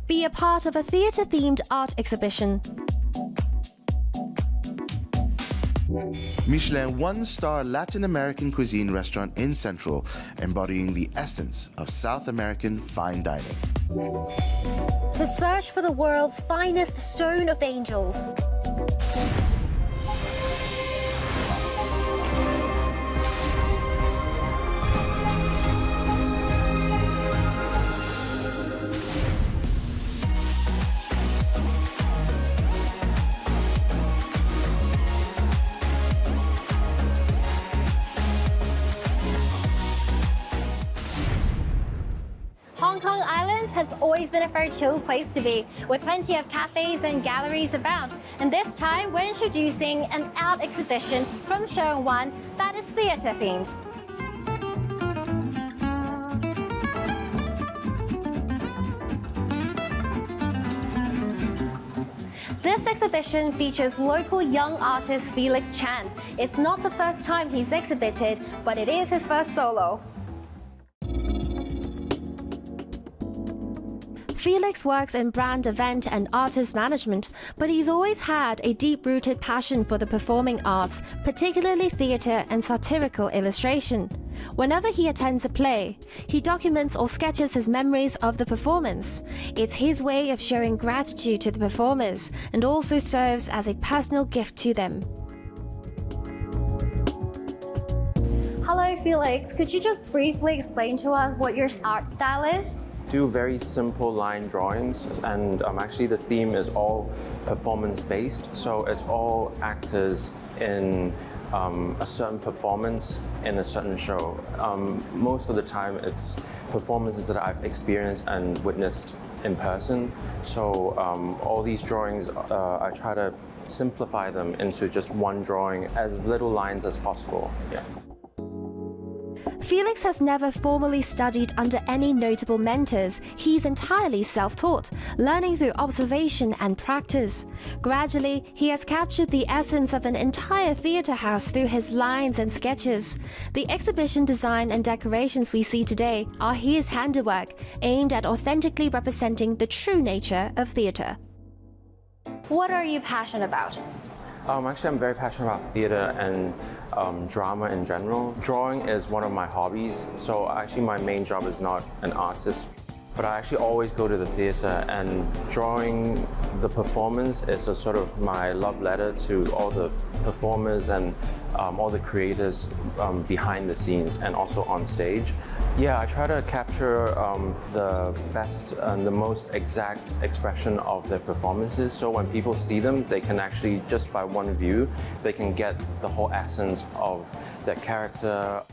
Be a part of a theatre-themed art exhibition. Michelin one-star Latin American cuisine restaurant in Central, embodying the essence of South American fine dining. To search for the world's finest stone of angels. Hong Kong Island has always been a very chill place to be, with plenty of cafes and galleries abound. And this time, we're introducing an art exhibition from Show 1 that is theatre themed. This exhibition features local young artist Felix Chan. It's not the first time he's exhibited, but it is his first solo. Felix works in brand event and artist management, but he's always had a deep-rooted passion for the performing arts, particularly theatre and satirical illustration. Whenever he attends a play, he documents or sketches his memories of the performance. It's his way of showing gratitude to the performers and also serves as a personal gift to them. Hello, Felix. Could you just briefly explain to us what your art style is? Do very simple line drawings, and actually the theme is all performance based, so it's all actors in a certain performance in a certain show. Most of the time it's performances that I've experienced and witnessed in person, so all these drawings I try to simplify them into just one drawing, as little lines as possible. Yeah. Felix has never formally studied under any notable mentors. He's entirely self-taught, learning through observation and practice. Gradually, he has captured the essence of an entire theatre house through his lines and sketches. The exhibition design and decorations we see today are his handiwork, aimed at authentically representing the true nature of theatre. What are you passionate about? Actually, I'm very passionate about theatre and drama in general. Drawing is one of my hobbies, so actually my main job is not an artist, but I actually always go to the theatre, and drawing the performance is a sort of my love letter to all the performers and all the creators behind the scenes and also on stage. Yeah, I try to capture the best and the most exact expression of their performances, so when people see them, they can actually, just by one view, they can get the whole essence of their character.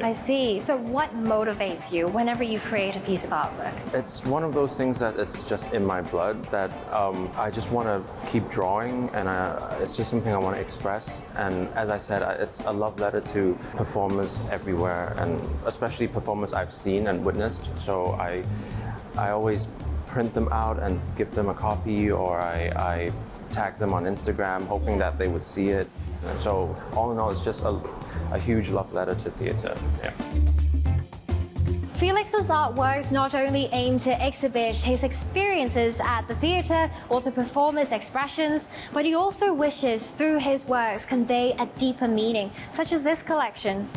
I see. So what motivates you whenever you create a piece of artwork? It's one of those things that it's just in my blood, that I just want to keep drawing, and it's just something I want to express. And as I said, it's a love letter to performers everywhere, and especially performers I've seen and witnessed. So I always print them out and give them a copy, or I tag them on Instagram, hoping that they would see it. And so all in all, it's just a huge love letter to theatre. Yeah. Felix's artworks not only aim to exhibit his experiences at the theatre or the performer's expressions, but he also wishes through his works convey a deeper meaning, such as this collection.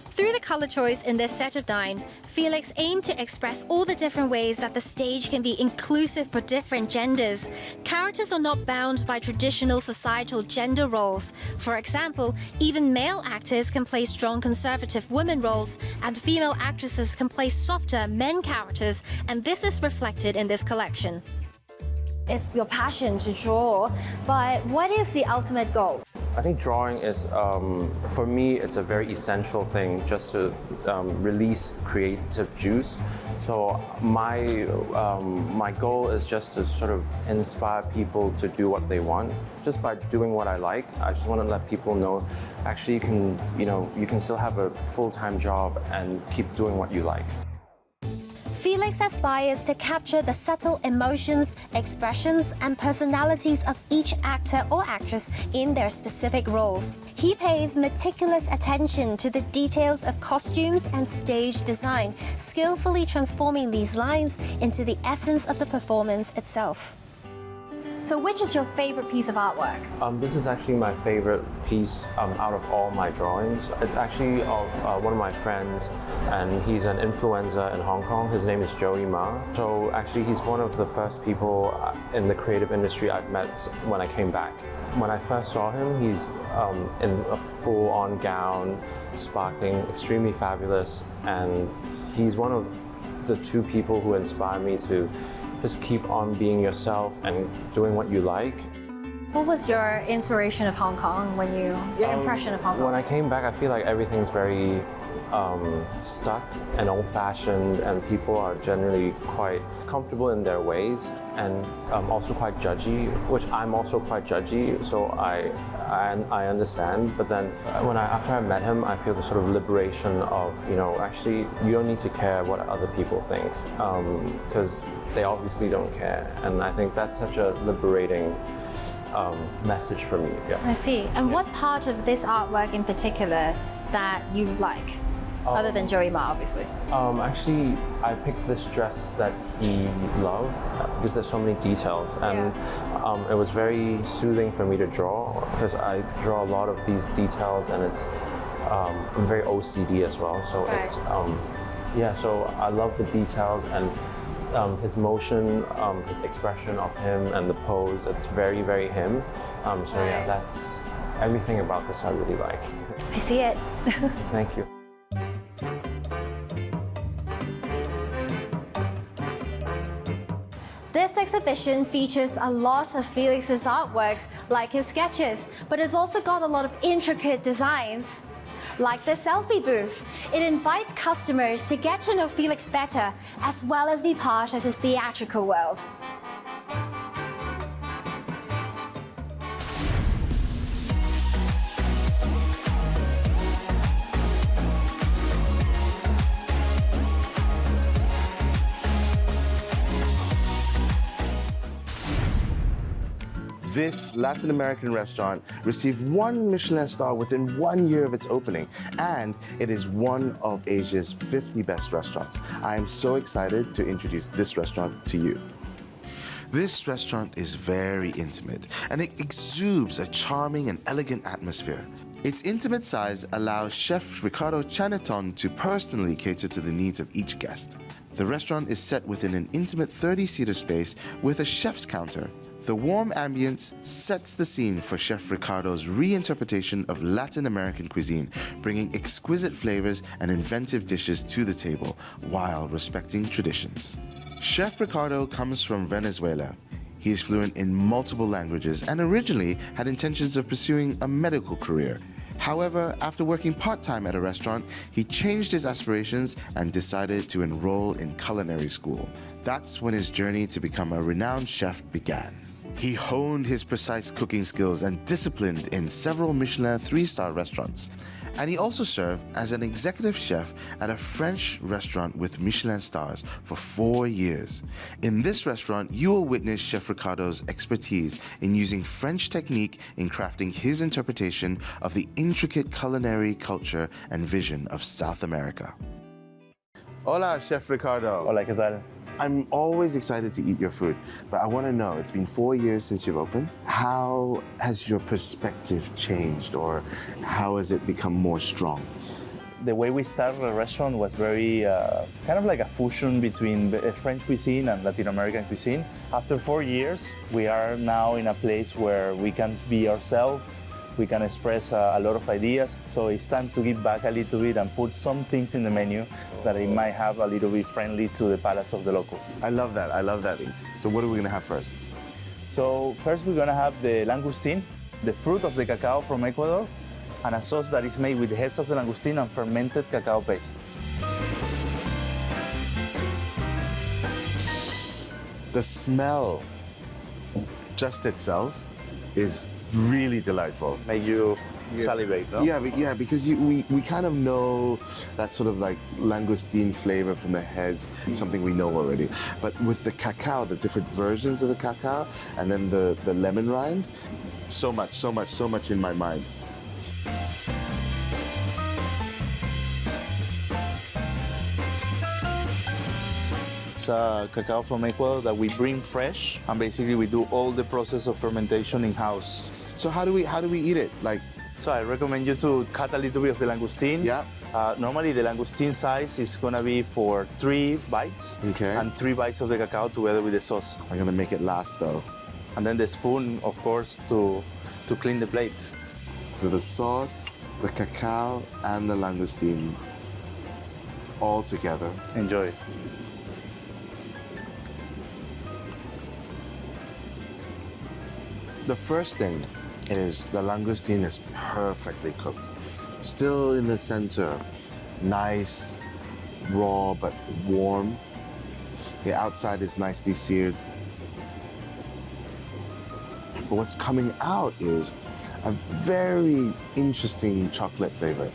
Through the colour choice in this set of 9, Felix aimed to express all the different ways that the stage can be inclusive for different genders. Characters are not bound by traditional societal gender roles. For example, even male actors can play strong conservative women roles, and female actresses can play softer men characters, and this is reflected in this collection. It's your passion to draw, but what is the ultimate goal? I think drawing is, for me, it's a very essential thing just to release creative juice. So my goal is just to sort of inspire people to do what they want. Just by doing what I like, I just want to let people know, actually you can still have a full-time job and keep doing what you like. Felix aspires to capture the subtle emotions, expressions, and personalities of each actor or actress in their specific roles. He pays meticulous attention to the details of costumes and stage design, skillfully transforming these lines into the essence of the performance itself. So which is your favorite piece of artwork? This is actually my favorite piece out of all my drawings. It's actually of one of my friends, and he's an influencer in Hong Kong. His name is Joey Ma. So actually he's one of the first people in the creative industry I've met when I came back. When I first saw him, he's in a full-on gown, sparkling, extremely fabulous, and he's one of the two people who inspire me to just keep on being yourself and doing what you like. What was your inspiration of Hong Kong your impression of Hong Kong? When I came back, I feel like everything's very stuck and old-fashioned, and people are generally quite comfortable in their ways and also quite judgy, which I'm also quite judgy, so I understand. But then after I met him, I feel the sort of liberation of, actually you don't need to care what other people think, because they obviously don't care, and I think that's such a liberating message for me. Yeah. I see. And what part of this artwork in particular that you like? Other than Joey Ma, obviously. Actually, I picked this dress that he loved because there's so many details, and it was very soothing for me to draw because I draw a lot of these details, and it's I'm very OCD as well. So it's so I love the details and his motion, his expression of him, and the pose. It's very, very him. That's everything about this I really like. I see it. Thank you. This exhibition features a lot of Felix's artworks, like his sketches, but it's also got a lot of intricate designs, like the selfie booth. It invites customers to get to know Felix better, as well as be part of his theatrical world. This Latin American restaurant received 1 Michelin star within 1 year of its opening, and it is one of Asia's 50 best restaurants. I am so excited to introduce this restaurant to you. This restaurant is very intimate, and it exudes a charming and elegant atmosphere. Its intimate size allows Chef Ricardo Chaneton to personally cater to the needs of each guest. The restaurant is set within an intimate 30-seater space with a chef's counter. The warm ambience sets the scene for Chef Ricardo's reinterpretation of Latin American cuisine, bringing exquisite flavors and inventive dishes to the table while respecting traditions. Chef Ricardo comes from Venezuela. He is fluent in multiple languages and originally had intentions of pursuing a medical career. However, after working part-time at a restaurant, he changed his aspirations and decided to enroll in culinary school. That's when his journey to become a renowned chef began. He honed his precise cooking skills and disciplined in several Michelin 3-star restaurants. And he also served as an executive chef at a French restaurant with Michelin stars for 4 years. In this restaurant, you will witness Chef Ricardo's expertise in using French technique in crafting his interpretation of the intricate culinary culture and vision of South America. Hola, Chef Ricardo. Hola, ¿qué tal? I'm always excited to eat your food, but I want to know, it's been 4 years since you've opened. How has your perspective changed, or how has it become more strong? The way we started the restaurant was very kind of like a fusion between French cuisine and Latin American cuisine. After 4 years, we are now in a place where we can be ourselves. We can express a lot of ideas, so it's time to give back a little bit and put some things in the menu that it might have a little bit friendly to the palates of the locals. I love that, I love that. So what are we gonna have first? So first we're gonna have the langoustine, the fruit of the cacao from Ecuador, and a sauce that is made with the heads of the langoustine and fermented cacao paste. The smell just itself is really delightful. Make you salivate, no? Yeah, because we kind of know that sort of like langoustine flavor from the heads, something we know already. But with the cacao, the different versions of the cacao, and then the lemon rind, so much in my mind. It's cacao from Ecuador that we bring fresh, and basically we do all the process of fermentation in-house. So how do we eat it? Like, So I recommend you to cut a little bit of the langoustine. Yeah. Normally the langoustine size is gonna be for 3 bites, Okay. and 3 bites of the cacao together with the sauce. I'm gonna make it last though. And then the spoon, of course, to clean the plate. So the sauce, the cacao, and the langoustine all together. Enjoy. The first thing is the langoustine is perfectly cooked. Still in the center, nice, raw but warm. The outside is nicely seared. But what's coming out is a very interesting chocolate flavor.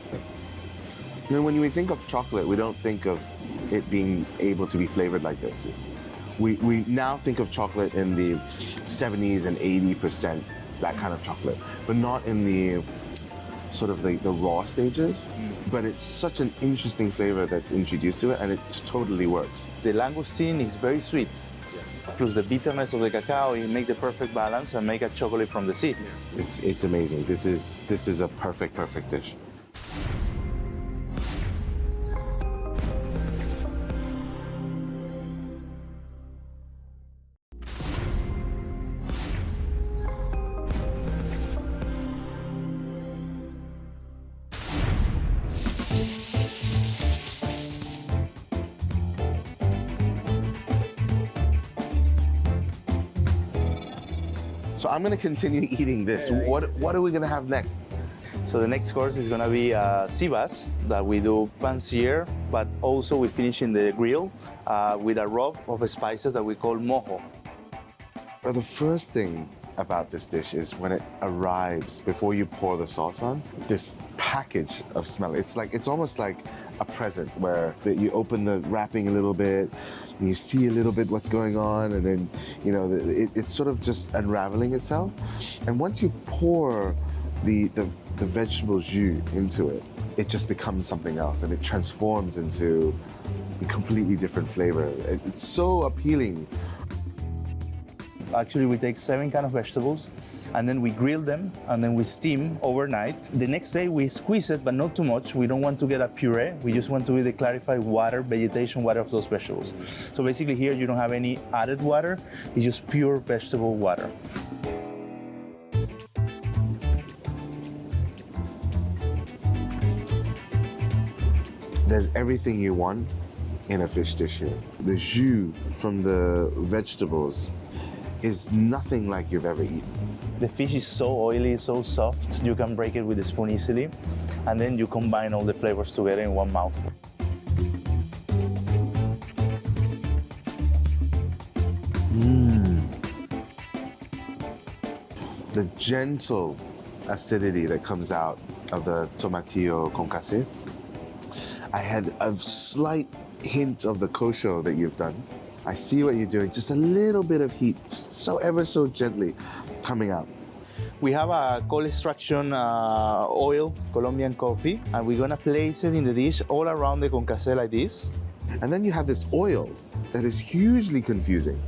You know, when we think of chocolate, we don't think of it being able to be flavored like this. We now think of chocolate in the 70s and 80%, that kind of chocolate, but not in the sort of the raw stages. But it's such an interesting flavor that's introduced to it, and it totally works. The langoustine is very sweet. Plus the bitterness of the cacao, it make the perfect balance and make a chocolate from the sea. It's amazing. This is a perfect dish. So I'm gonna continue eating this. What are we gonna have next? So the next course is gonna be sea bass that we do pan-sear, but also we finish in the grill with a rub of spices that we call mojo. Well, the first thing about this dish is when it arrives, before you pour the sauce on, this package of smell. It's almost like a present where you open the wrapping a little bit, and you see a little bit what's going on, and then it's sort of just unraveling itself. And once you pour the vegetable jus into it, it just becomes something else, and it transforms into a completely different flavor. It's so appealing. Actually, we take 7 kind of vegetables, and then we grill them, and then we steam overnight. The next day we squeeze it, but not too much. We don't want to get a puree. We just want to be the clarified water, vegetation water of those vegetables. So basically here you don't have any added water. It's just pure vegetable water. There's everything you want in a fish dish here. The jus from the vegetables is nothing like you've ever eaten. The fish is so oily, so soft, you can break it with a spoon easily, and then you combine all the flavors together in one mouthful. The gentle acidity that comes out of the tomatillo concassé. I had a slight hint of the kosho that you've done. I see what you're doing, just a little bit of heat, just so ever so gently coming out. We have a cold extraction oil, Colombian coffee, and we're gonna place it in the dish all around the concassé like this. And then you have this oil that is hugely confusing.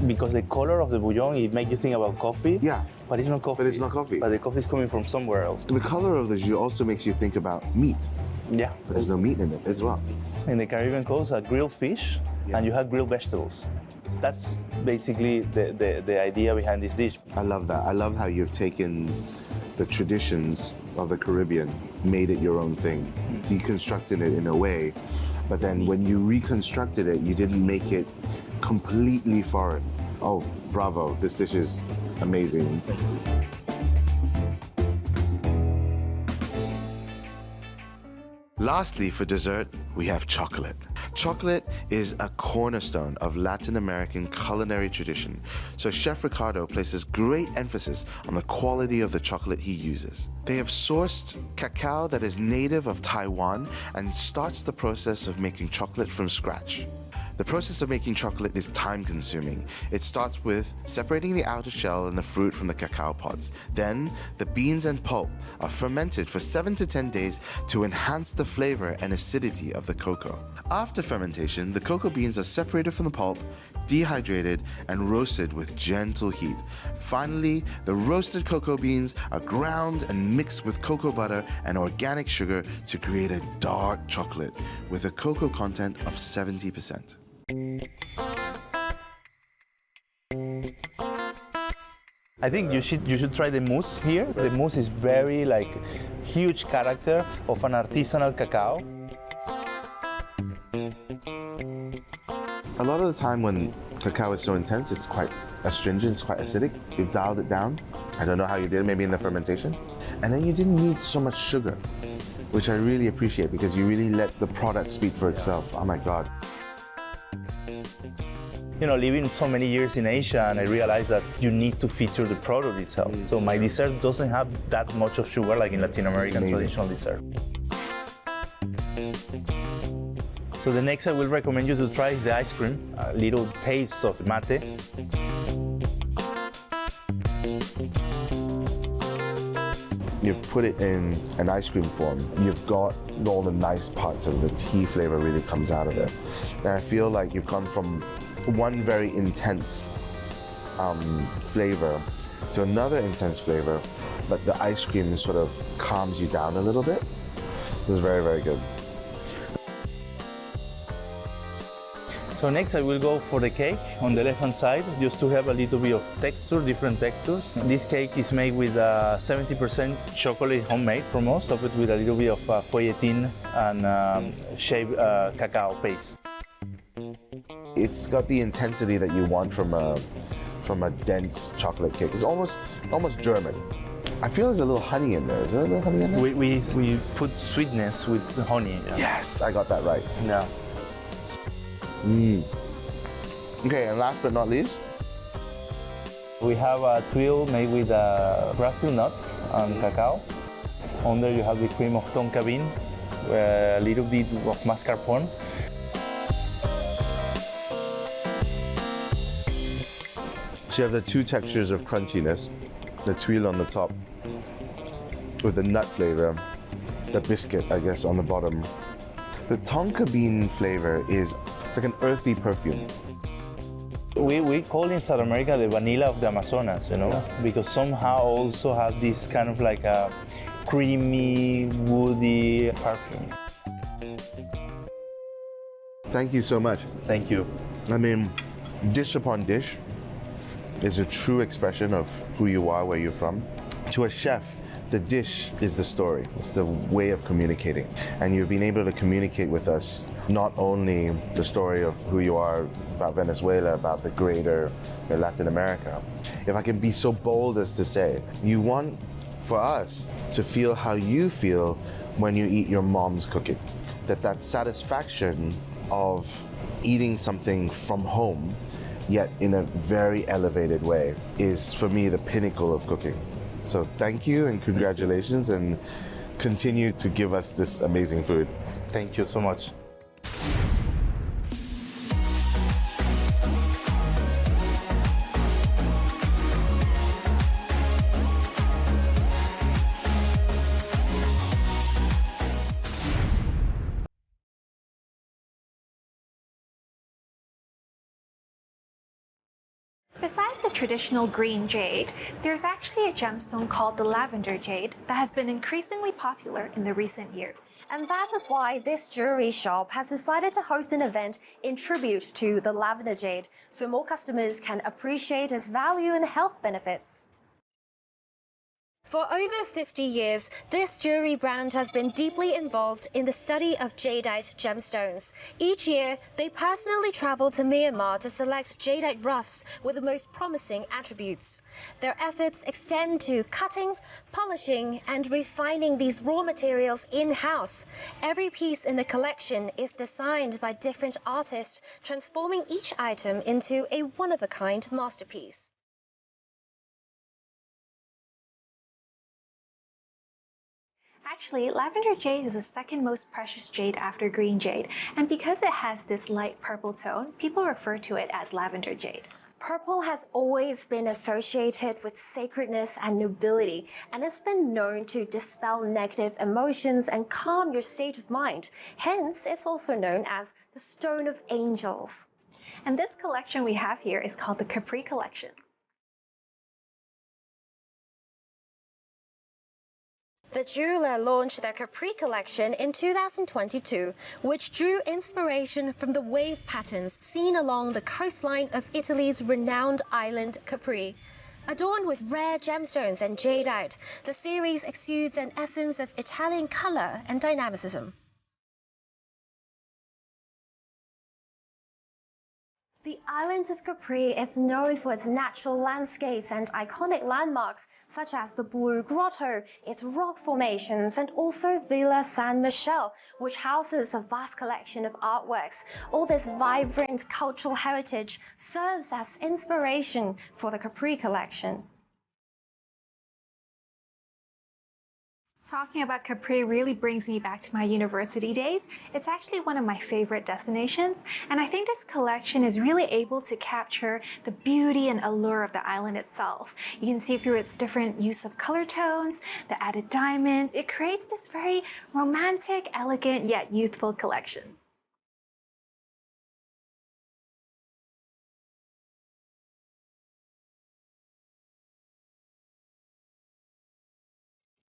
Because the color of the bouillon, it makes you think about coffee. Yeah. But it's not coffee. But it's not coffee. But the coffee is coming from somewhere else. The color of the jus also makes you think about meat. Yeah. There's no meat in it as well. In the Caribbean coast, a grilled fish, and you have grilled vegetables. That's basically the idea behind this dish. I love that. I love how you've taken the traditions of the Caribbean, made it your own thing, deconstructed it in a way, but then when you reconstructed it, you didn't make it completely foreign. Oh, bravo. This dish is amazing. Lastly, for dessert, we have chocolate. Chocolate is a cornerstone of Latin American culinary tradition, so Chef Ricardo places great emphasis on the quality of the chocolate he uses. They have sourced cacao that is native of Taiwan and starts the process of making chocolate from scratch. The process of making chocolate is time-consuming. It starts with separating the outer shell and the fruit from the cacao pods. Then, the beans and pulp are fermented for 7 to 10 days to enhance the flavor and acidity of the cocoa. After fermentation, the cocoa beans are separated from the pulp, dehydrated, and roasted with gentle heat. Finally, the roasted cocoa beans are ground and mixed with cocoa butter and organic sugar to create a dark chocolate with a cocoa content of 70%. I think you should try the mousse here. The mousse is very huge character of an artisanal cacao. A lot of the time when cacao is so intense, it's quite astringent, it's quite acidic. You've dialed it down. I don't know how you did it, maybe in the fermentation. And then you didn't need so much sugar, which I really appreciate because you really let the product speak for itself. Oh my God. Living so many years in Asia, and I realized that you need to feature the product itself. So my dessert doesn't have that much of sugar like in Latin American traditional dessert. So the next I will recommend you to try is the ice cream, a little taste of mate. You've put it in an ice cream form. You've got all the nice parts of the tea flavor really comes out of it. And I feel like you've gone from one very intense flavor to another intense flavor, but the ice cream sort of calms you down a little bit. It was very, very good. So next I will go for the cake on the left hand side, just to have a little bit of texture, different textures. This cake is made with 70% chocolate homemade from us, topped with a little bit of feuilletin and shaved cacao paste. It's got the intensity that you want from a dense chocolate cake. It's almost German. I feel there's a little honey in there. Is there a little honey in there? We put sweetness with honey. Yeah. Yes, I got that right. Yeah. Okay, and last but not least, we have a tuile made with Brazil nut and cacao. Under you have the cream of tonka bean, a little bit of mascarpone. so you have the two textures of crunchiness, the tuile on the top with the nut flavor, the biscuit, I guess, on the bottom. The tonka bean flavor is like an earthy perfume. We call in South America the vanilla of the Amazonas, because somehow also have this kind of like a creamy, woody perfume. Thank you so much. Thank you. I mean, dish upon dish is a true expression of who you are, where you're from. To a chef, the dish is the story. It's the way of communicating. And you've been able to communicate with us not only the story of who you are about Venezuela, about the greater Latin America. If I can be so bold as to say, you want for us to feel how you feel when you eat your mom's cooking. That satisfaction of eating something from home, yet in a very elevated way, is for me the pinnacle of cooking. So thank you and congratulations, and continue to give us this amazing food. Thank you so much. Besides the traditional green jade, there's actually a gemstone called the lavender jade that has been increasingly popular in the recent years. And that is why this jewelry shop has decided to host an event in tribute to the lavender jade, so more customers can appreciate its value and health benefits. For over 50 years, this jewelry brand has been deeply involved in the study of jadeite gemstones. Each year, they personally travel to Myanmar to select jadeite roughs with the most promising attributes. Their efforts extend to cutting, polishing, and refining these raw materials in-house. Every piece in the collection is designed by different artists, transforming each item into a one-of-a-kind masterpiece. Actually, lavender jade is the second most precious jade after green jade, and because it has this light purple tone, people refer to it as lavender jade. Purple has always been associated with sacredness and nobility, and it's been known to dispel negative emotions and calm your state of mind. Hence, it's also known as the Stone of Angels. And this collection we have here is called the Capri Collection. The jeweler launched their Capri collection in 2022, which drew inspiration from the wave patterns seen along the coastline of Italy's renowned island Capri. Adorned with rare gemstones and jadeite, the series exudes an essence of Italian color and dynamicism. The island of Capri is known for its natural landscapes and iconic landmarks such as the Blue Grotto, its rock formations, and also Villa San Michele, which houses a vast collection of artworks. All this vibrant cultural heritage serves as inspiration for the Capri collection. Talking about Capri really brings me back to my university days. It's actually one of my favorite destinations, and I think this collection is really able to capture the beauty and allure of the island itself. You can see through its different use of color tones, the added diamonds, it creates this very romantic, elegant, yet youthful collection.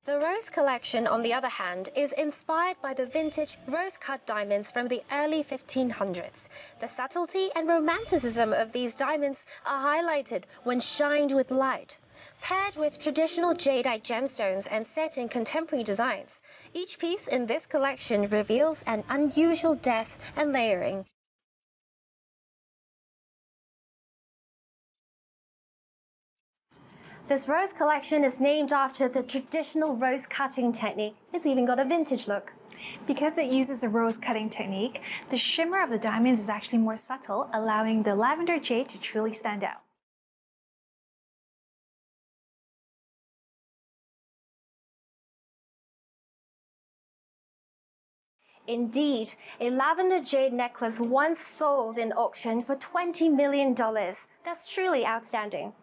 The Rose collection, on the other hand, is inspired by the vintage rose-cut diamonds from the early 1500s. The subtlety and romanticism of these diamonds are highlighted when shined with light. Paired with traditional jadeite gemstones and set in contemporary designs, each piece in this collection reveals an unusual depth and layering. This rose collection is named after the traditional rose cutting technique. It's even got a vintage look. Because it uses a rose cutting technique, the shimmer of the diamonds is actually more subtle, allowing the lavender jade to truly stand out. Indeed, a lavender jade necklace once sold in auction for $20 million. That's truly outstanding.